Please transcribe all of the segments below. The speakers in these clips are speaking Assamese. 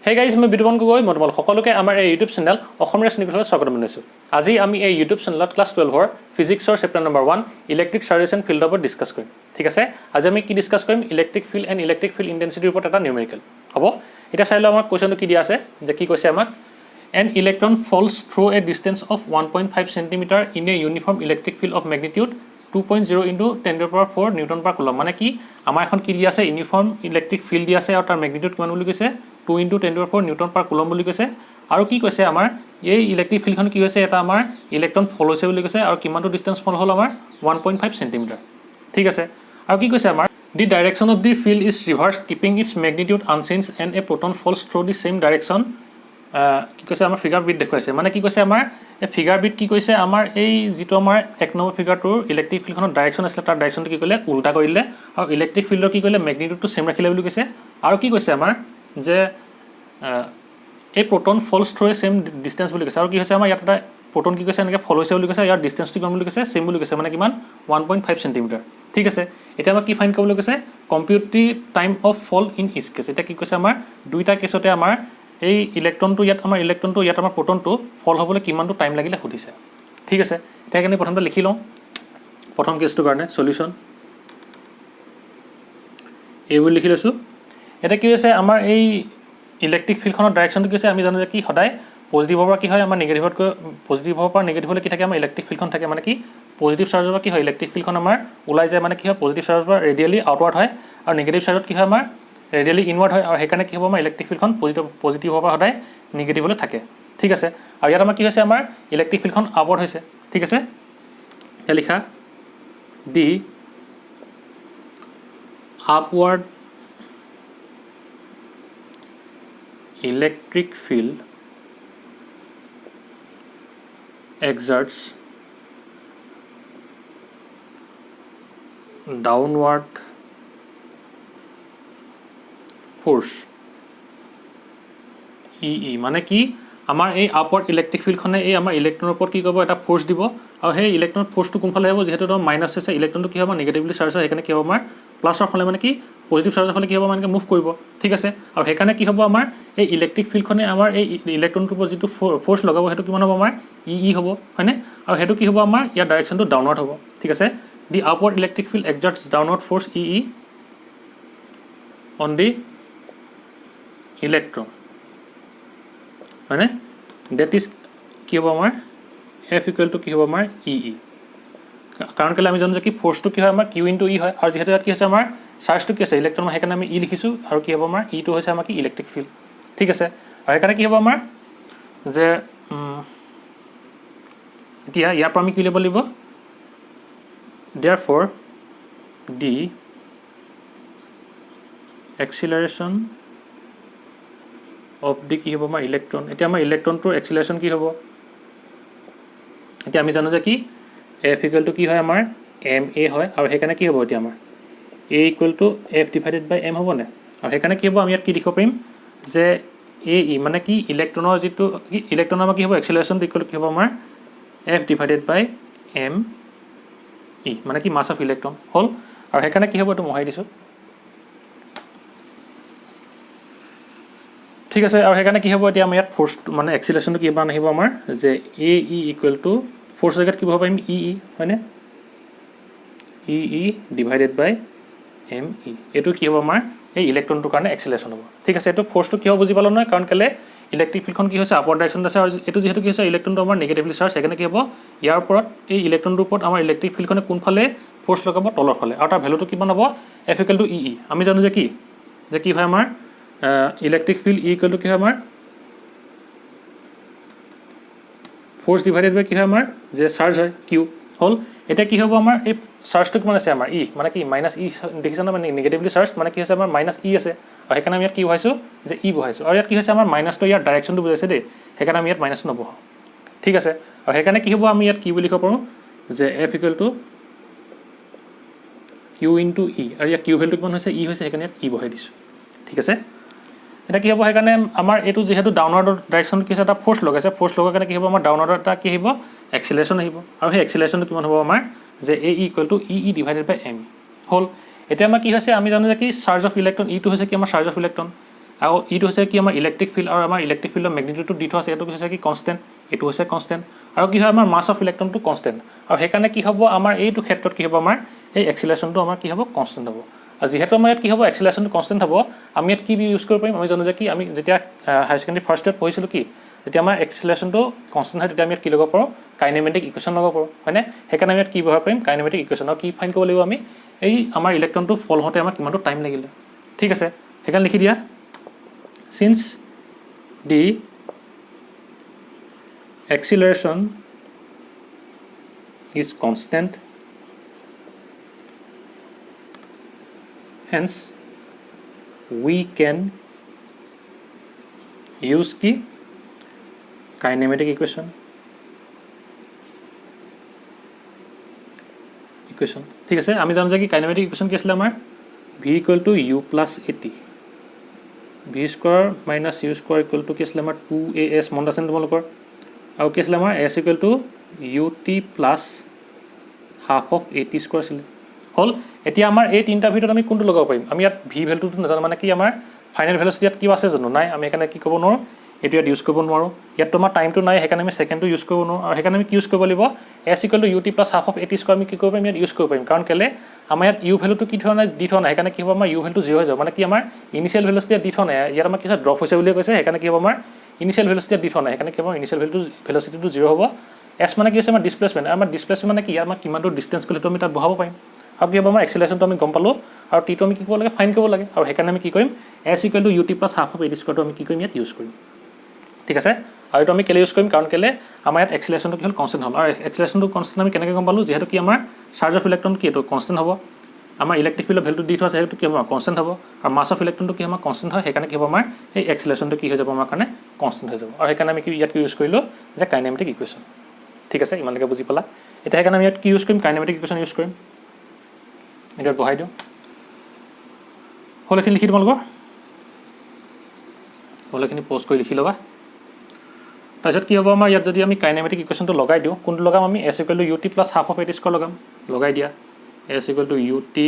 Hey guys, মই বিতুপন গগৈ মই তোমালোক সকলোকে আমাৰ এই ইউটিউব চেনেল অসমীয়া শ্ৰেণীকোঠালৈ স্বাগতম জনাইছো। আজি আমি এই ইউটিউব চেনেলত ক্লাছ 12 ৰ ফিজিক্সৰ chapter number 1 electric charges and field ওপৰত ডিসকাস কৰিম। ঠিক আছে, আজি আমি কি ডিসকাস কৰিম? Electric field and electric field ইন্টেন্সিটিৰ ওপৰত এটা নিউমেৰিকেল হ'ব। এটা চাই লওঁ আমাৰ কোৱেশ্চনটো কি দিয়া আছে, যে কি কৈছে আমাক an electron falls through a distance of 1.5 cm in a uniform electric field of magnitude 2.0 into 10⁴ Newton per coulomb. মানে কি আমাৰ এখন কি দিয়া আছে, ইউনিফৰ্ম ইলেক্ট্ৰিক ফিল্ড দিয়া আছে আৰু তাৰ মেগনিটিউড কিমান বুলি কৈছে 2 into 10⁴ নিউটন পাৰ কুলম বুলি কৈছে। আৰু কি কৈছে আমাৰ এই ইলেক্ট্ৰিক ফিল্ডখন কি হৈছে, এটা আমাৰ ইলেক্ট্ৰন ফল হৈছে বুলি কৈছে আৰু কিমানটো ডিষ্টেন্স ফল হ'ল আমাৰ 1.5 cm। ঠিক আছে, আৰু কি কৈছে আমাৰ the direction of the field is reversed keeping its magnitude unchanged and a proton falls through the same direction। কি কৈছে আমাৰ ফিগাৰ বিট দেখুৱাইছে। মানে কি কৈছে আমাৰ এই ফিগাৰ বিট কি কৈছে, আমাৰ এই যিটো আমাৰ এক নম্বৰ ফিগাৰটোৰ ইলেক্ট্ৰিক ফিল্ডখনৰ ডাইৰেকশ্যন আছিলে তাৰ ডাইৰেকশ্যনটো কি কৰিলে উল্টা কৰিলে আৰু ইলেক্ট্ৰিক ফিল্ডৰ কি কৰিলে মেগনিটিউডটো সেম ৰাখিলে বুলি কৈছে। আৰু কি কৈছে আমাৰ যে এই প্ৰটন ফলছ থ্ৰু এ সেম ডিষ্টেঞ্চ বুলি কৈছে। আৰু কি হৈছে আমাৰ ইয়াত এটা প্ৰটন কি কৈছে এনেকৈ ফল হৈছে বুলি কৈছে, ইয়াৰ ডিষ্টেঞ্চটো কিমান বুলি কৈছে সেম বুলি কৈছে, মানে কিমান 1.5 cm। ঠিক আছে, এতিয়া আমাক কি ফাইণ্ড কৰিবলৈ কৈছে compute the time of fall in each case. এতিয়া কি কৈছে আমাৰ দুইটা কেছতে আমাৰ এই ইলেক্ট্ৰনটো ইয়াত আমাৰ প্ৰটনটো ফল হ'বলৈ কিমানটো টাইম লাগিলে সুধিছে। ঠিক আছে, এতিয়া কাৰণে প্ৰথমতে লিখি লওঁ প্ৰথম কেছটোৰ কাৰণে সলিউশ্যন এইবোৰ লিখি লৈছোঁ। এতিয়া কি হৈছে আমাৰ এই ইলেক্ট্ৰিক ফিল্ডখনৰ ডাইৰেকশ্যনটো কি হৈছে, আমি জানো যে কি সদায় পজিটিভৰ পৰা কি হয় আমাৰ নিগেটিভতকৈ পজিটিভৰ পৰা নিগেটিভলৈ কি থাকে আমাৰ ইলেক্ট্ৰিক ফিল্ডখন থাকে। মানে কি পজিটিভ চাৰ্জৰ পৰা কি হয় ইলেক্ট্ৰিক ফিল্ডখন আমাৰ ওলাই যায়, মানে কি হয় পজিটিভ চাৰ্জৰ পৰা ৰেডিয়েলি আউটৱাৰ্ড হয় আৰু নিগেটিভ চাৰ্জত কি হয় আমাৰ ৰেডিয়েলি ইনৱাৰ্ড হয়। আৰু সেইকাৰণে কি হ'ব আমাৰ ইলেক্ট্ৰিক ফিল্ডখন পজিটিভৰ পৰা সদায় নিগেটিভলৈ থাকে। ঠিক আছে, আৰু ইয়াত আমাৰ কি হৈছে আমাৰ ইলেক্ট্ৰিক ফিল্ডখন আপৱাৰ্ড হৈছে। ঠিক আছে, এতিয়া লিখা দি upward electric field exerts downward force EE। মানে কি আমাৰ এই আপৱাৰ্ড ইলেক্ট্ৰিক ফিল্ডখনে এই আমাৰ ইলেক্ট্ৰনৰ ওপৰত কি কৰিব এটা ফ'ৰ্চ দিব, আৰু সেই ইলেক্ট্ৰনৰ ফ'ৰ্চটো কোনফালে হ'ব, যিহেতু তোমাৰ মাইনাছ আছে ইলেক্ট্ৰনটো কি হ'ব নিগেটিভলি চাৰ্জ হয়, সেইকাৰণে কি হ'ব আমাৰ প্লাছৰ ফালে মানে কি পজিটিভ চাৰ্জৰ ফালে কি হ'ব মানে মুভ কৰিব। ঠিক আছে, আৰু সেইকাৰণে কি হ'ব আমাৰ এই ইলেক্ট্ৰিক ফিল্ডখনে আমাৰ এই ইলেক্ট্ৰনটোৰ ওপৰত যিটো ফ'ৰ্চ লগাব সেইটো কিমান হ'ব আমাৰ ই হ'ব, হয়নে? আৰু সেইটো কি হ'ব আমাৰ ইয়াৰ ডাইৰেকশ্যনটো ডাউনৱাৰ্ড হ'ব। ঠিক আছে, the upward electric field exerts downward force E on the electron, হয়নে? ডেট ইজ কি হ'ব আমাৰ এফ ইকুৱেল টু কি হ'ব আমাৰ ই। কাৰণ কেলৈ আমি জানো যে কি ফ'ৰ্চটো কি হয় আমাৰ কিউ ইনটু ই হয়, আৰু যিহেতু ইয়াত কি হৈছে আমাৰ চাৰ্জটো কি আছে ইলেক্ট্ৰন, সেইকাৰণে আমি ই লিখিছোঁ, আৰু কি হ'ব আমাৰ ইটো হৈছে আমাৰ কি ইলেক্ট্ৰিক ফিল্ড। ঠিক আছে, আৰু সেইকাৰণে কি হ'ব আমাৰ যে এতিয়া ইয়াৰ পৰা আমি কি ল'ব লাগিব, therefore the acceleration of the কি হ'ব আমাৰ ইলেক্ট্ৰন। এতিয়া আমাৰ ইলেক্ট্ৰনটোৰ এক্সিলাৰেশ্যন কি হ'ব, এতিয়া আমি জানো যে কি এফ ইকুৱেল টু কি হয় আমাৰ এম এ হয়, আৰু সেইকাৰণে কি হ'ব এতিয়া আমাৰ A equal to F divided by M হ'বনে? আৰু সেইকাৰণে কি হ'ব আমি ইয়াত কি লিখিব পাৰিম যে এ ই মানে কি ইলেক্ট্ৰনৰ যিটো ইলেক্ট্ৰনৰ আমাৰ কি হ'ব এক্সিলাৰেশ্যনটো ইকুৱেল কি হ'ব আমাৰ F divided by M E, মানে কি মাছ অফ ইলেক্ট্ৰন হ'ল। আৰু সেইকাৰণে কি হ'ব এইটো মহাই দিছোঁ। ঠিক আছে, আৰু সেইকাৰণে কি হ'ব এতিয়া আমাৰ ইয়াত ফ'ৰ্চটো মানে এক্সিলাৰেশ্যনটো কিমান আহিব আমাৰ যে এ ই ইকুৱেল টু ফ'ৰ্চ জেগাত কি হ'ব পাৰিম ই ই, হয়নে? ই ডিভাইডেড বাই এম ই, এইটো কি হ'ব আমাৰ এই ইলেক্ট্ৰনটোৰ কাৰণে এক্সিলাৰেশ্যন হ'ব। ঠিক আছে, এইটো ফ'ৰ্চটো কিয় বুজি পালোঁ নহয়, কাৰণ কেলৈ ইলেক্ট্ৰিক ফিল্ডখন কি হৈছে আপৱাৰ্ড ডাইৰেকশ্যনত আছে, আৰু এইটো যিহেতু কি হৈছে ইলেক্ট্ৰনটো আমাৰ নিগেটিভলি চাৰ্জ, সেইকাৰণে কি হ'ব ইয়াৰ ওপৰত এই ইলেক্ট্ৰনটোৰ ওপৰত আমাৰ ইলেক্ট্ৰিক ফিল্ডখনে কোনফালে ফ'ৰ্চ লগাব তলৰ ফালে, আৰু তাৰ ভেলুটো কিমান হ'ব এফ ইকুৱেল টু ই। আমি জানো যে কি হয় আমাৰ electric field E equal to কি হয় আমাৰ ফ'ৰ্চ ডিভাইডেড বাই কি হয় আমাৰ যে চাৰ্জ হয় কিউ হ'ল। এতিয়া কি হ'ব আমাৰ এই চাৰ্জটো কিমান আছে আমাৰ ই, মানে কি মাইনাছ ই দেখিছে ন, মানে নিগেটিভলি চাৰ্জ, মানে কি হৈছে আমাৰ মাইনাছ ই আছে, আৰু সেইকাৰণে আমি ইয়াত কি বহাইছোঁ যে ই বহাইছোঁ। আৰু ইয়াত কি হৈছে আমাৰ মাইনাছটো ইয়াৰ ডাইৰেকশ্যনটো বুজাইছে দেই, সেইকাৰণে আমি ইয়াত মাইনাছটো নবহাওঁ। ঠিক আছে, আৰু সেইকাৰণে কি হ'ব আমি ইয়াত কি বুলি লিখিব পাৰোঁ যে F equal to Q into E, আৰু ইয়াত কিউ ভেলটো কিমান হৈছে ই হৈছে, সেইকাৰণে ইয়াত ই বহাই দিছোঁ। ঠিক আছে, এতিয়া কি হ'ব সেইকাৰণে আমাৰ এইটো যিহেতু ডাউনৱাৰ্ডৰ ডাইৰেকশ্যন কি হৈছে এটা ফ'ৰ্চ লগাইছে, ফ'ৰ্চ লগাৰ কাৰণে কি হ'ব আমাৰ ডাউনৱাৰ্ডৰ এটা কি আহিব এক্সিলাৰেশ্যন আহিব, আৰু সেই এক্সিলাৰেশ্যনটো কিমান হ'ব আমাৰ যে A equal to E divided by M হ'ল। এতিয়া আমাৰ কি হৈছে আমি জানো যে কি চাৰ্জ অফ ইলেক্ট্ৰন ইটো হৈছে কি আমাৰ চাৰ্জ অফ ইলেক্ট্ৰন, আৰু ইটো হৈছে কি আমাৰ ইলেক্ট্ৰিক ফিল্ড আৰু আমাৰ ইলেক্ট্ৰিক ফিল্ডৰ মেগনিটিউডটো দি থোৱা আছে এইটো হৈছে কি কনষ্টেণ্ট এইটো হৈছে কনষ্টেণ্ট আৰু কি হয় আমাৰ মাছ অফ ইলেক্ট্ৰনটো কনষ্টেণ্ট আৰু সেইকাৰণে কি হ'ব আমাৰ এইটো ক্ষেত্ৰত কি হ'ব আমাৰ এই এক্সিলাৰেশ্যনটো আমাৰ কি হ'ব কনষ্টেণ্ট হ'ব আৰু যিহেতু আমাৰ ইয়াত কি হ'ব এক্সিলাৰেশ্যনটো কনষ্টেণ্ট হ'ব আমি ইয়াত কি ইউজ কৰিব পাৰিম আমি জানো যে কি আমি যেতিয়া হায়াৰ ছেকেণ্ডেৰী ফাৰ্ষ্ট ইয়াৰত পঢ়িছিলোঁ কি যেতিয়া আমাৰ এক্সিলাৰেশ্যনটো কনষ্টেণ্ট হয় তেতিয়া আমি ইয়াত কি লগাব পাৰোঁ কাইনেমেটিক ইকুৱেশ্যন লগাব পাৰোঁ হয়নে সেইকাৰণে আমি ইয়াত কি ব্যৱহাৰ কৰিম কাইনেমেটিক ইকুৱেশ্যন আৰু কি ফাইন কৰিব লাগিব আমি এই আমাৰ ইলেক্ট্ৰনটো ফল হওঁতে আমাৰ কিমানটো টাইম লাগিলে ঠিক আছে সেইকাৰণে লিখি দিয়া since the acceleration is constant hence we can use the kinematic equation ঠিক আছে আমি জানো যে কি কাইনেমেটিক ইকুৱেশ্যন কি আছিলে আমাৰ v equal to u plus at v square minus u square equal to কি আছিলে আমাৰ 2as মনত আছে তোমালোকৰ আৰু কি আছিলে আমাৰ s equal to ut plus half of at square আছিলে হ'ল এতিয়া আমাৰ এই তিনিটা ভিতৰত আমি কোনটো লগাব পাৰিম আমি ইয়াত v ভ্যালুটো নাজানো মানে কি আমাৰ ফাইনেল ভেলোচিটি ইয়াত কিবা আছে জানো নাই আমি এখানে কি ক'ব নোৱাৰো এইটো ইয়াত ইউজ কৰিব নোৱাৰো ইয়াত তোমাৰ টাইমটো নাই সেইকাৰণে আমি সেকেন্ডটো ইউজ কৰিব নোৱাৰো আৰু সেইকাৰণে আমি কি ইউজ কৰিব লাগিব s equal to ut plus half of at square আমি কি কৰিব পাৰিম ইয়াত ইউজ কৰিব পাৰিম কাৰণ কেলে আমাৰ ইয়াত u ভ্যালুটো কি থোৱা নাই দি থোৱা নাই সেইকাৰণে কি হ'ব আমাৰ u ভ্যালুটো 0 হৈ যাব মানে কি আমাৰ ইনিশিয়াল ভেলোচিটি দি থোৱা নাই ইয়াত আমাৰ কিছু ড্ৰপ হৈছে বুলি কৈছে সেইকাৰণে কি হ'ব আমাৰ ইনিশিয়াল ভেলোচিটি দি থোৱা নাই সেইকাৰণে কি হ'ব ইনিশিয়াল ভেলোচিটিটো 0 হ'ব s মানে কি আছে আমাৰ ডিসপ্লেসমেন্ট আমাৰ ডিসপ্লেসমেন্ট মানে কি আমাৰ কিমানটো ডিসটেন্স গ'লে আমি তাত বহাব পাৰিম আৰু কি হ'ব আমাৰ এক্সিলাৰেশ্যনটো আমি গম পালো আৰু টিটো আমি কি কৰিব লাগে ফাইন কৰিব লাগে আৰু সেইকাৰণে আমি কি কৰিম s equal to ut plus half of at square আমি কি কৰিম ইয়াত ইউজ কৰিম ঠিক আছে আৰু এটা আমি কেলে ইউজ কৰিম কাৰণ কেলে আমাৰ ইয়াত এক্সিলাৰেশ্যনটো কি হ'ল কনষ্টেণ্ট হ'ল আৰু এক্সিলাৰেশ্যনটো কনষ্টেণ্ট আমি কেনেকৈ গম পালোঁ যিহেতু কি আমাৰ চাৰ্জ অফ ইলেক্ট্ৰন কি এইটো কনষ্টেণ্ট হ'ব আমাৰ ইলেক্ট্ৰিক ফিল্ডৰ ভেলুটো দি থোৱা আছে সেইটো কি হ'ব কনষ্টেণ্ট হ'ব আৰু মাছ অফ ইলেক্ট্ৰনটো কি আমাৰ কনষ্টেণ্ট হয় সেইকাৰণে কি হ'ব আমাৰ এই এক্সিলাৰেশ্যনটো কি হৈ যাব আমাৰ কাৰণে কনষ্টেণ্ট হৈ যাব আৰু সেইকাৰণে আমি কি ইয়াত ইউজ কৰিলোঁ যে কাইনেমেটিক ইকুৱেশ্যন ঠিক আছে ইমানলৈকে বুজি পালা এতিয়া সেইকাৰণে আমি ইয়াত কি ইউজ কৰিম কাইনেমেটিক ইকুৱেশ্যন ইউজ কৰিম এতিয়া বহাই দিওঁ হ'লেখিনি লিখি তোমালোকৰ হ'লেখিনি প'ষ্ট কৰি লিখি ল'বা তাৰপিছত কি হ'ব আমাৰ ইয়াত যদি আমি কাইনেমেটিক ইকুৱেশ্যনটো লগাই দিওঁ কোনটো লগাম আমি s equal to ut plus half of at square লগাম লগাই দিয়া s equal to ut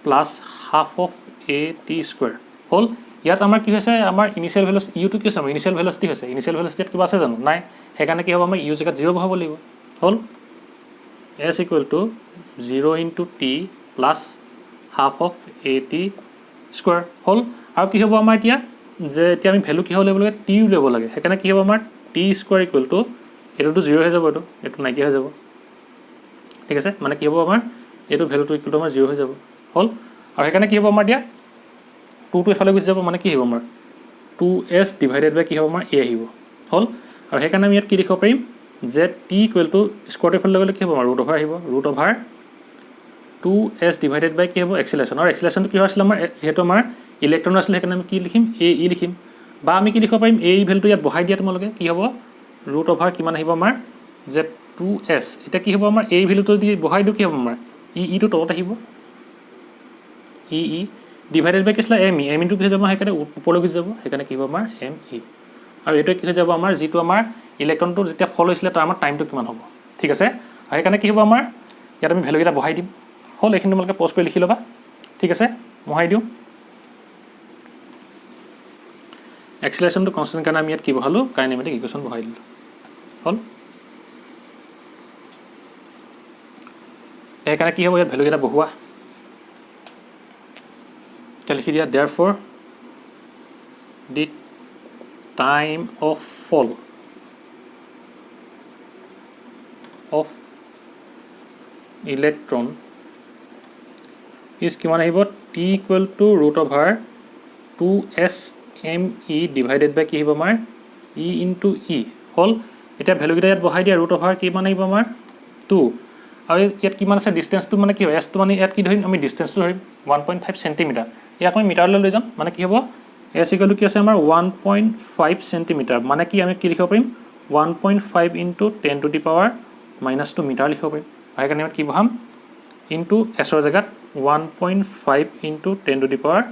plus half of at square হ'ল ইয়াত আমাৰ কি হৈছে আমাৰ ইনিশিয়াল ভেলোচিটি u টো কি আছে আমাৰ ইনিশিয়াল ভেলোচিটি হৈছে ইনিশিয়াল ভেলোচিটিত কিবা আছে জানো নাই সেইকাৰণে কি হ'ব আমাৰ u জেগাত 0 বহাব লাগিব হ'ল s equal to 0 into t plus half of at square হ'ল আৰু কি হ'ব আমাৰ এতিয়া যে এতিয়া আমি ভ্যালু কি হ'ব লাগিব t উলিয়াব লাগে সেইকাৰণে কি হ'ব আমাৰ t square equal to এইটোতো 0 হৈ যাব এইটো নাইকিয়া হৈ যাব ঠিক আছে মানে কি হ'ব আমাৰ এইটো ভ্যালুটো ইকুৱেল টু আমাৰ 0 হৈ যাব হ'ল আৰু সেইকাৰণে কি হ'ব আমাৰ এতিয়া 2 টো এফালে গুচি যাব মানে কি হ'ব আমাৰ 2s ডিভাইডেড বাই কি হ'ব আমাৰ a আহিব হ'ল আৰু সেইকাৰণে আমি ইয়াত কি লিখিব পাৰিম যে t ইকুৱেল টু স্কোৱাৰটো এফালে গ'লে কি হ'ব আমাৰ ৰুট অভাৰ আহিব ৰুট অভাৰ 2s ডিভাইডেড বাই কি হ'ব এক্সিলাৰেশ্যন আৰু এক্সিলাৰেশ্যনটো কি হৈছিল আমাৰ যিহেতু আমাৰ ইলেক্ট্ৰন আছিলে সেইকাৰণে আমি কি লিখিম a e লিখিম বা আমি কি লিখিব পাৰিম এই ভ্যালুটো ইয়াত বহাই দিয়া তোমালোকে কি হ'ব ৰুট অভাৰ কিমান আহিব আমাৰ যে 2s এটা কি হ'ব আমাৰ এই ভ্যালুটো দি বহাই দিও কি হ'ব আমাৰ ই টো তলত আহিব ই ডিভাইডেড বাই কি আছিলে m ইনটু কি হৈ যাব সেইকাৰণে ওপৰলৈ গুচি যাব সেইকাৰণে কি হ'ব আমাৰ m e আৰু এইটো কি হৈ যাব আমাৰ যিটো আমাৰ ইলেক্ট্ৰনটো যেতিয়া ফল হৈছিলে তাৰ আমাৰ টাইমটো কিমান হ'ব ঠিক আছে আৰু সেইকাৰণে কি হ'ব আমাৰ ইয়াত আমি ভ্যালু কেইটা বহাই দিম হ'ল এইখিনি তোমালোকে প'ষ্ট কৰি লিখি ল'বা ঠিক আছে বহাই দিওঁ এক্সিলাৰেশ্যনটো কনষ্টেণ্ট কাৰণে আমি ইয়াত কি বহালোঁ কাইনেমেটিক ইকুৱেশ্যন বহাই দিলোঁ হ'ল সেইকাৰণে কি হ'ব ইয়াত ভ্যালু কেইটা বহোৱা এতিয়া লিখি দিয়া therefore the time of fall of electron is কিমান আহিব t equal to root over 2s me divided by কি আহিব আমাৰ e into e হ'ল এতিয়া ভ্যালু কেইটা ইয়াত বহাই দিয়া ৰুট অভাৰ কিমান আহিব আমাৰ 2 আৰু ইয়াত কিমান আছে ডিসটেন্সটো মানে কি হয় s টো মানে ইয়াত কি ধৰিম আমি ডিসটেন্সটো ধৰিম 1.5 সেন্টিমিটাৰ ইয়াক আমি মিটাৰলৈ লৈ যাম মানে কি হ'ব s ইকুৱেল টু কি আছে আমাৰ 1.5 সেন্টিমিটাৰ মানে কি আমি কি লিখিব পাৰিম 1.5 into 10 to the power -2 metre লিখিব পাৰিম সেইকাৰণে আমি কি বহাম ইনটু s ৰ জেগাত 1.5 into 10 to the power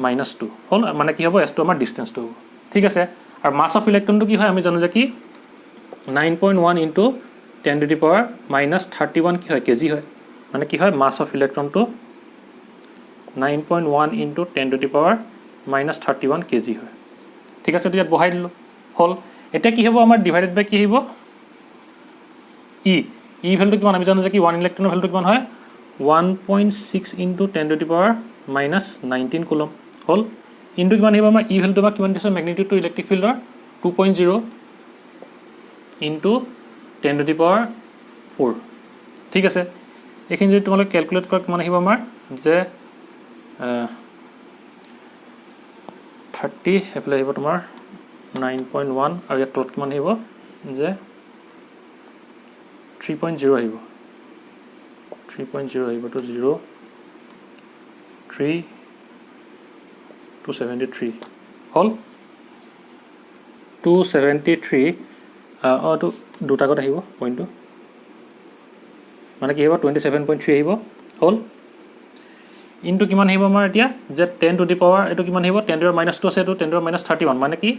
-2 হ'ল মানে কি হ'ব s টো আমাৰ ডিসটেন্সটো হ'ব ঠিক আছে আৰু মাছ অফ ইলেক্ট্ৰনটো কি হয় আমি জানো যে কি 9.1 into 10 to the power -31 কি হয় কেজি হয় মানে কি হয় মাছ of ইলেক্ট্ৰনটো 9.1 into 10 to the power -31 kg হয় ঠিক আছে ইয়াত বহাই দিলোঁ হ'ল এতিয়া কি হ'ব আমাৰ ডিভাইডেড বাই কি আহিব ই ভ্যালুটো কিমান আমি জানো যে কি 1 ইলেক্ট্ৰনৰ ভ্যালুটো কিমান হয় 1.6 × 10⁻⁻19 কুলম হ'ল ইনটু কিমান আহিব আমাৰ ই ভ্যালুটো বা কিমান দিছে ম্যাগনিটিউডটো ইলেক্ট্ৰিক ফিল্ডৰ 2.0 × 10⁻⁴ ঠিক আছে এইখিনি যদি তোমালোকে ক্যালকুলেট কৰা কিমান আহিব আমাৰ যে 30 এফালে আহিব তোমাৰ 9.1 আৰু ইয়াত তলত কিমান আহিব যে 3.0 আহিব 3.0 আহিব তো 0 3 273 হ'ল 273 তো দুটা আগত আহিব পইণ্টটো মানে কি হ'ব 27.3 আহিব হ'ল ইনটু কিমান আহিব আমাৰ এতিয়া যে 10 টু দি পাৱাৰ এটো কিমান আহিব 10 টু দি পাৱাৰ -2 আছে এটো 10 টু দি পাৱাৰ -31 মানে কি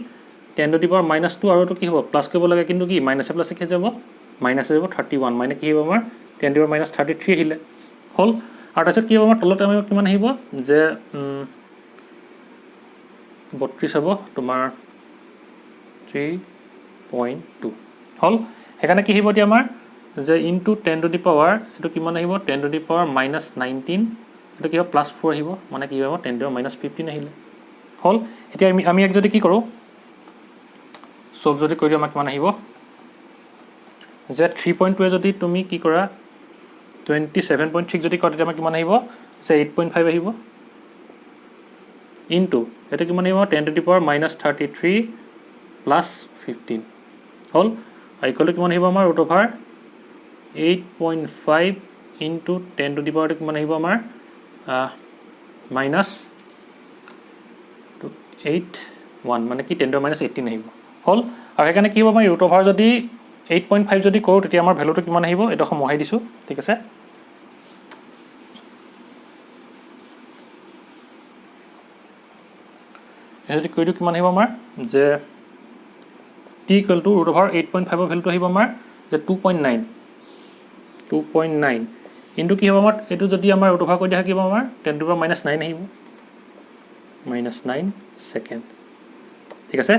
10 টু দি পাৱাৰ -2 আৰু এটো কি হ'ব প্লাস কৰিব লাগে কিন্তু কি মাইনাসে প্লাসে কি যাব মাইনাসে যাব 31 মানে কি হ'ব আমাৰ 10 টু দি পাৱাৰ -33 আহিলে হ'ল আৰু তাৰপিছত কি হ'ব আমাৰ তলতে আমাৰ কিমান আহিব যে 32 হ'ব তোমাৰ 3.2 হ'ল হেকানে কি আহিব এতিয়া আমাৰ যে ইনটু 10 টু দি পাৱাৰ এটো কিমান আহিব 10 টু দি পাৱাৰ -19 এটো কি হ'ব +4 আহিব মানে কি হ'ব 10 টু দি পাৱাৰ -15 আহিলে হ'ল এতিয়া আমি এক যদি কি কৰো সব যদি কৰি আমাক কিমান আহিব যে 3.2 যদি তুমি কি কৰা 27.3 যদি কৰা তেতিয়া আমাক কিমান আহিব যে 8.5 আহিব ইনটু এটা কিমান আহিব 10 টু দি পাৱাৰ -33 +15 হ'ল ইকুৱেল টু কিমান আহিব আমাৰ √8.5 × 10 টু দি পাৱাৰ কিমান আহিব আমাৰ -81 মানে কি 10 টু দি পাৱাৰ -18 আহিব হ'ল আৰু সেইকাৰণে কি হ'ব আমাৰ √8 যদি 8.5 যদি কৰো তেতিয়া আমাৰ ভ্যালুটো কিমান আহিব এটা সমহাই দিছো ঠিক আছে যদি কইটো কিমান আহিব আমাৰ যে t = √8.5 ৰ ভ্যালুটো আহিব আমাৰ যে 2.9 ইনটু কি হ'ব আমাৰ এটো যদি আমাৰ √8 কৰি দিয়া কিবা আমাৰ 10 টু দি পাৱাৰ -9 আহিব -9 সেকেন্ড ঠিক আছে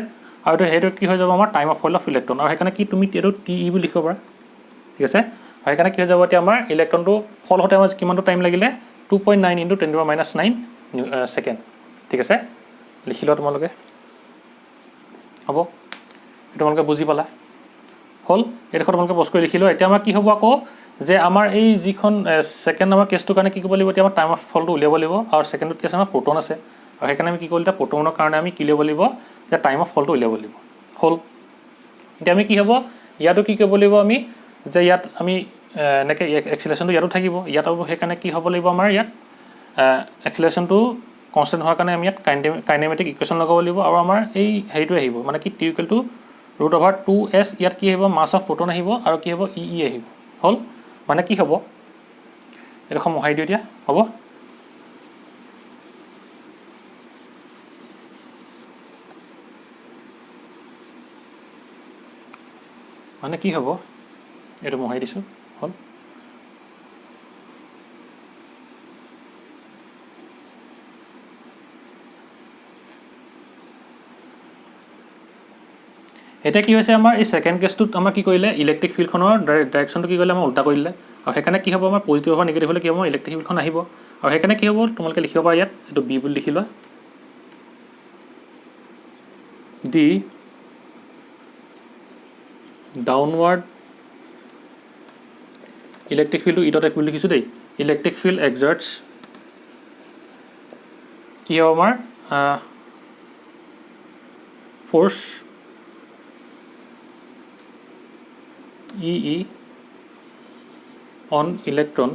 আৰু হেটো কি হৈ যাব আমাৰ time of fall of electron আৰু হেকানে কি তুমি এটো টি বুলি লিখিব পাৰা ঠিক আছে আৰু হেকানে কি হৈ যাব এতিয়া আমাৰ ইলেক্ট্ৰনটো ফল হতে আমাৰ কিমানটো টাইম লাগিলে 2.9 × 10 টু দি পাৱাৰ -9 সেকেন্ড ঠিক আছে লিখিলো তোমালোকে হ'ব এটো তোমালোকে বুজি পালা হ'ল এটা কথা তোমালোকে পষ্ট কৰি লিখিলো এতিয়া আমাৰ কি হ'ব আকৌ যে আমাৰ এই যিখন সেকেন্ড নামৰ কেছটো কাৰণে কি কৰিব লাগিব এতিয়া আমাৰ টাইম অফ ফলটো উলিয়াব লাগিব আৰু সেকেন্ডত কেছ আমাৰ প্ৰোটন আছে আৰু হেকানে আমি কি কৰিলো এটা প্ৰোটনৰ কাৰণে আমি কি লিয়াব লাগিব যে টাইম অফ ফলটো উলিয়াব লাগিব হ'ল এতিয়া আমি কি হ'ব ইয়াতো কি কৰিব লাগিব আমি যে ইয়াত আমি এনেকে এক্সিলাৰেশনটো ইয়াতো থাকিব ইয়াত হেকানে কি হ'ব লাগিব আমাৰ ইয়াত এক্সিলাৰেশনটো কনস্ট্যান্ট হোৱাৰ কাৰণে আমি ইয়াত কাইনেমেটিক ইকুৱেশ্যন লগাব লাগিব আৰু আমাৰ এই হেৰিটো আহিব মানে কি t = √2s ইয়াত কি আহিব মাস অফ প্ৰোটন আহিব আৰু কি হ'ব e আহিব হ'ল মানে কি হ'ব এটা সমহাই দিও দিয়া হ'ব মানে কি হ'ব এটো মহাই দিছো হ'ল এটা কি হৈছে আমাৰ এই সেকেন্ড কেছটোত আমাৰ কি কৰিলে ইলেক্ট্ৰিক ফিল্ডখনৰ ডাইৰেকশনটো কি কৰিলে আমাৰ উল্টা কৰিলে আৰু হেকানে কি হ'ব আমাৰ পজিটিভ আৰু নেগেটিভ হলে কি হ'ব ইলেক্ট্ৰিক ফিল্ডখন আহিব আৰু হেকানে কি হ'ব তোমালোকে লিখিব পাৰা ইয়াত এটো বি বুলি লিখি লোৱা দি ডাউনৱাৰ্ড ইলেক্ট্ৰিক ফিল্ডটো ই ডট এক বুলি লিখিছো দেই ইলেক্ট্ৰিক ফিল্ড এক্সাৰ্টছ কি হ'ব আমাৰ force E on electron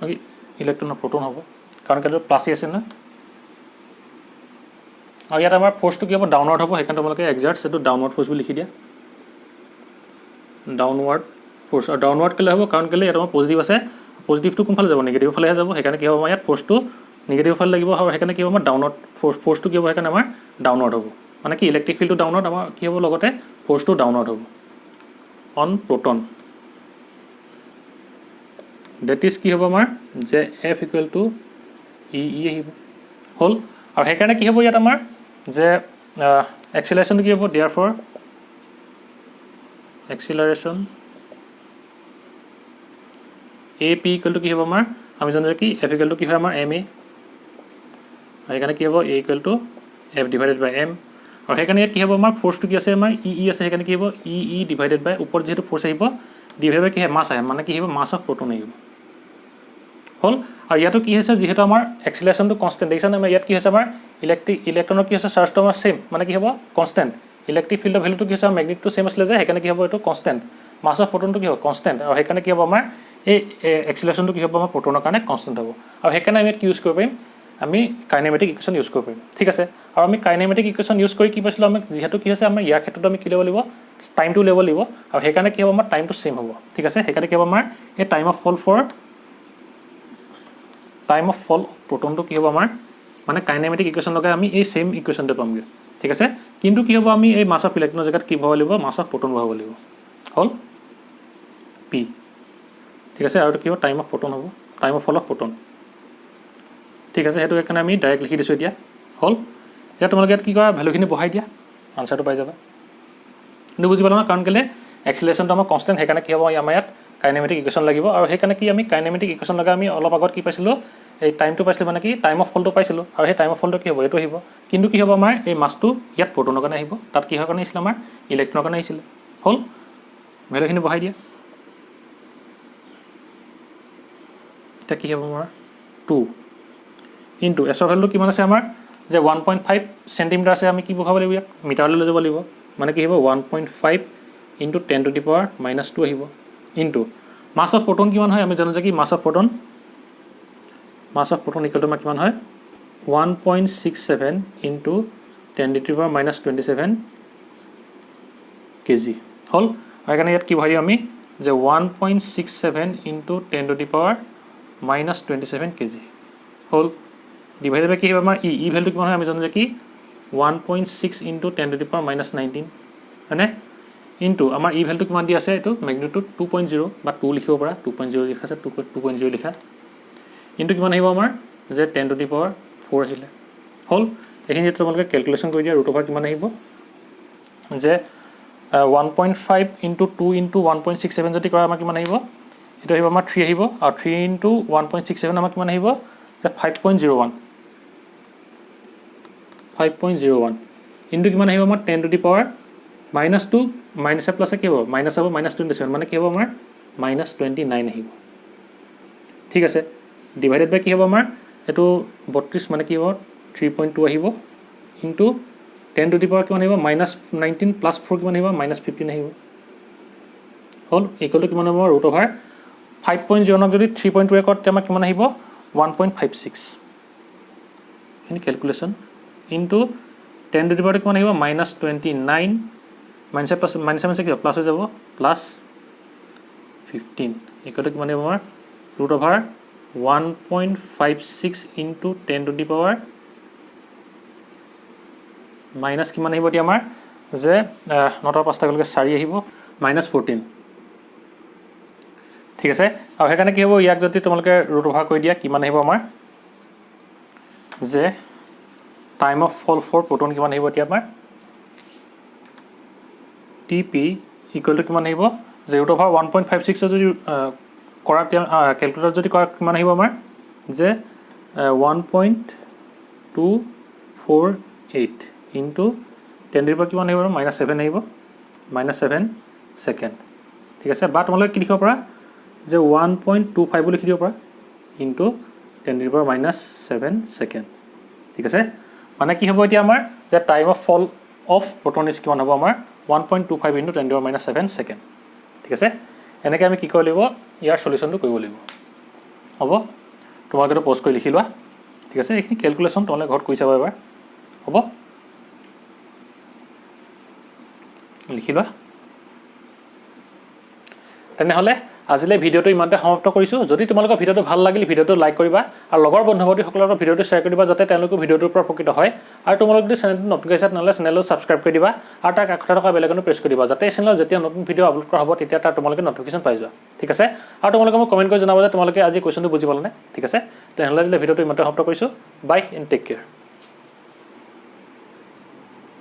okay electron or proton hobo karon kelo plus ase na aru yata amar force to ki hobo downward hobo hekan tomaloke exerts etu downward force bi likhi dia downward force or downward kele hobo karon kele eta positive ase positive to konfale jabo negative phale jabo hekane ki hobo yat force to negative phale lagibo aru hekane ki hobo downward force to ki hobo hekane amar downward hobo mane ki electric field to downward amar ki hobo logote force to downward hobo on proton that is কি হ'ব আমাৰ যে f = e আহিব হ'ল আৰু সেইকাৰণে কি হ'ব ইয়াত আমাৰ যে এক্সিলাৰেশ্যনটো কি হ'ব দেয়াৰফৰ এক্সিলাৰেশ্যন এ পি ইকুৱেল টু কি হ'ব আমাৰ আমি জানো কি এফ ইকুৱেল টু কি হয় আমাৰ এম এ সেইকাৰণে কি হ'ব A equal to F divided by M আৰু সেইকাৰণে ইয়াত কি হ'ব আমাৰ ফ'ৰ্চটো কি আছে আমাৰ ই আছে সেইকাৰণে কি হ'ব ই ডিভাইডেড বাই ওপৰত যিহেতু ফ'ৰ্চ আহিব ডিভাইড বাই কি হয় মাছ আহে মানে কি আহিব মাছ অফ প্ৰটন আহিব হ'ল আৰু ইয়াতো কি হৈছে যিহেতু আমাৰ এক্সিলাৰেশ্যনটো কনষ্টেণ্ট দেখিছানে আমাৰ ইয়াত কি হৈছে আমাৰ ইলেক্ট্ৰনৰ কি হৈছে চাৰ্জটো আমাৰ ছেম মানে কি হ'ব কনষ্টেণ্ট ইলেক্ট্ৰিক ফিল্ডৰ ভেলুটো কি হৈছে আমাৰ মেগনেটিকটো ছেম আছিলে যে সেইকাৰণে কি হ'ব এইটো কনষ্টেণ্ট মাছ অফ প্ৰটনটো কি হ'ব কনষ্টেণ্ট আৰু সেইকাৰণে কি হ'ব আমাৰ এই এক্সিলাৰেশ্যনটো কি হ'ব আমাৰ প্ৰটনৰ কাৰণে কনষ্টেণ্ট হ'ব আৰু সেইকাৰণে আমি ইয়াত ইউজ কৰিব পাৰিম আমি কাইনেমেটিক ইকুৱেশ্যন ইউজ কৰিব পাৰিম ঠিক আছে আৰু আমি কাইনেমেটিক ইকুৱেশ্যন ইউজ কৰি কি পাইছিলোঁ আমি যিহেতু কি হৈছে আমাৰ ইয়াৰ ক্ষেত্ৰত আমি কি ল'ব লাগিব টাইমটো ল'ব লাগিব আৰু সেইকাৰণে কি হ'ব আমাৰ টাইমটো ছেম হ'ব ঠিক আছে সেইকাৰণে কি হ'ব আমাৰ এই টাইম অফ ফল প্ৰটনটো কি হ'ব আমাৰ মানে কাইনেমেটিক ইকুৱেশ্যন লগাই আমি এই ছেম ইকুৱেশ্যনটো পামগৈ ঠিক আছে কিন্তু কি হ'ব আমি এই মাছ অফ ইলেক্ট্ৰনৰ জেগাত কি ভৰাব লাগিব মাছ অফ প্ৰটন ভৰাব লাগিব হ'ল পি ঠিক আছে আৰু কি হ'ব টাইম অফ প্ৰটন হ'ব time of fall of proton ঠিক আছে সেইটো সেইকাৰণে আমি ডাইৰেক্ট লিখি দিছোঁ এতিয়া হ'ল এতিয়া তোমালোকে ইয়াত কি কৰা ভেলুখিনি বহাই দিয়া আনচাৰটো পাই যাবা কিন্তু বুজি পালা ন কাৰণ কেলৈ এক্সিলাৰেশ্যনটো আমাৰ কনষ্টেণ্ট সেইকাৰণে কি হ'ব আমাৰ ইয়াত কাইনেমেটিক ইকুৱেশ্যন লাগিব আৰু সেইকাৰণে কি আমি কাইনেমেটিক ইকুৱেশ্যন লগাই আমি অলপ আগত কি পাইছিলোঁ এই টাইমটো পাইছিলোঁ মানে কি টাইম অফ ফলটো পাইছিলোঁ আৰু সেই টাইম অফ ফলটো কি হ'ব এইটো আহিব কিন্তু কি হ'ব আমাৰ এই মাছটো ইয়াত প্ৰটনৰ কাৰণে আহিব তাত কিহৰ কাৰণে আহিছিলে আমাৰ ইলেক্ট্ৰনৰ কাৰণে আহিছিলে হ'ল ভেলুখিনি বহাই দিয়া এতিয়া কি হ'ব আমাৰ 2 ইনটু এছৰ ভেলুটো কিমান আছে আমাৰ যে 1.5 চেণ্টিমিটাৰ আছে আমি কি বহাব লাগিব ইয়াক মিটাৰলৈ লৈ যাব লাগিব মানে কি হ'ব 1.5 ইনটু 10 টু দি পাৱাৰ -2 আহিব ইনটু মাছ অফ প্ৰটন কিমান হয় আমি জানো যে কি মাছ অফ প্ৰটন ইকুৱেল টু আমাৰ কিমান হয় 1.67 into 10 to the power -27 KG হ'ল আৰু সেইকাৰণে ইয়াত কি ভৰাই দিওঁ আমি যে 1.67 into 10 to the power -27 KG হ'ল ডিভাইডেড বাই কি হ'ব আমাৰ ই ভেলুটো কিমান হয় আমি জানো যে কি 1.6 ইনটু 10 টু দি পাৱাৰ -19 হয়নে ইনটু আমাৰ ই ভেলুটো কিমান দি আছে এইটো মেগনিটিউড 2.0 বা 2 লিখিব পৰা 2.0 লিখা আছে 2.0 লিখা ইনটু কিমান আহিব আমাৰ যে 10 টু দি পাৱাৰ 4 আহিলে হ'ল এইখিনি যেতিয়া তোমালোকে কেলকুলেশ্যন কৰি দিয়া ৰুট অভাৰ কিমান আহিব যে 1.5 ইনটু 2 ইনটু 1.67 যদি কৰা আমাৰ কিমান আহিব এইটো আহিব আমাৰ 3 আহিব আৰু 3 ইনটু 1.67 আমাৰ কিমান আহিব যে 5.01 ইনটু কিমান আহিব আমাৰ 10 টু দি পাৱাৰ -2 মাইনাছে প্লাছে কি হ'ব মাইনাছ হ'ব -27 মানে কি হ'ব আমাৰ -29 আহিব ঠিক আছে ডিভাইডেড বাই কি হ'ব আমাৰ এইটো 32 মানে কি হ'ব 3.2 আহিব ইনটু 10 টু দি পাৱাৰ কিমান আহিব -19 প্লাছ 4 কিমান আহিব -15 আহিব হ'ল ইকুৱেল টু কিমান হ'ব ৰুট অভাৰ 5.0 যদি 3.2 কৰে তেতিয়া আমাৰ কিমান আহিব 1.56 এইখিনি calculation into 10 to the power কিমান আহিব -29 মাইনাছে প্লাছ মাইনাছে কি প্লাছ হৈ যাব +15 ইকুৱেল টু কিমান আহিব আমাৰ root over 1.56 into 10 to the power minus কিমান আহিব এতিয়া আমাৰ যে 9ৰ 5টা গ'লগৈ 4 আহিব -14 ঠিক আছে আৰু সেইকাৰণে কি হ'ব ইয়াক যদি তোমালোকে ৰুট অভাৰ কৰি দিয়া কিমান আহিব আমাৰ যে time of fall for proton কিমান আহিব এতিয়া আমাৰ TP ইকুৱেল টু কিমান আহিব যে ৰুট অভাৰ 1.56 যদি কৰা কেলকুলেটৰ যদি কৰা কিমান আহিব আমাৰ যে 1.248 ইনটু 10 টু দি পাৱাৰ কিমান আহিব -7 আহিব -7 ছেকেণ্ড ঠিক আছে বা তোমালোকে কি লিখিব পৰা যে 1.25 বুলি লিখি দিব পৰা into 10 to the power -7 second ঠিক আছে মানে কি হ'ব এতিয়া আমাৰ যে time of fall of proton is কিমান হ'ব আমাৰ 1.25 into 10 to the power -7 second ঠিক আছে এনেকৈ আমি কি কৰিব লাগিব ইয়াৰ সলিউশ্যনটো কৰিব লাগিব হ'ব তোমালোকে প'ষ্ট কৰি লিখি লোৱা ঠিক আছে এইখিনি কেলকুলেশ্যন তোমালোকে ঘৰত কৰি চাবা এবাৰ হ'ব লিখি লোৱা তেনেহ'লে আজিলৈ ভিডিঅ'টো ইমানতে সমাপ্ত কৰিছোঁ যদি তোমালোকৰ ভিডিঅ'টো ভাল লাগিল ভিডিঅ'টো লাইক কৰিবা আৰু লগৰ বন্ধু বান্ধৱীসকলৰ লগত ভিডিঅ'টো শ্বেয়াৰ কৰিবা যাতে তেওঁলোকে ভিডিঅ'টোৰ পৰা উপকৃত হয় আৰু তোমালোকে যদি চেনেলটো নতুন হৈছে তেনেহ'লে চেনেলটো ছাবস্ক্ৰাইব কৰি দিবা আৰু তাৰ কাষতে থকা বেল আইকনটো প্ৰেছ কৰি দিবা যাতে এই চেনেলত যেতিয়া নতুন ভিডিঅ' আপলোড কৰা হ'ব তেতিয়া তাৰ তোমালোকে নটিফিকেশ্যন পাই যোৱা ঠিক আছে আৰু তোমালোকে মোক কমেণ্ট কৰি জনাবা যে তোমালোকে আজি কুৱেশ্যনটো বুজি পালানে ঠিক আছে তেনেহ'লে আজিলৈ ভিডিঅ'টো ইমানতে সমাপ্ত কৰিছোঁ বাই এণ্ড টেক কেয়াৰ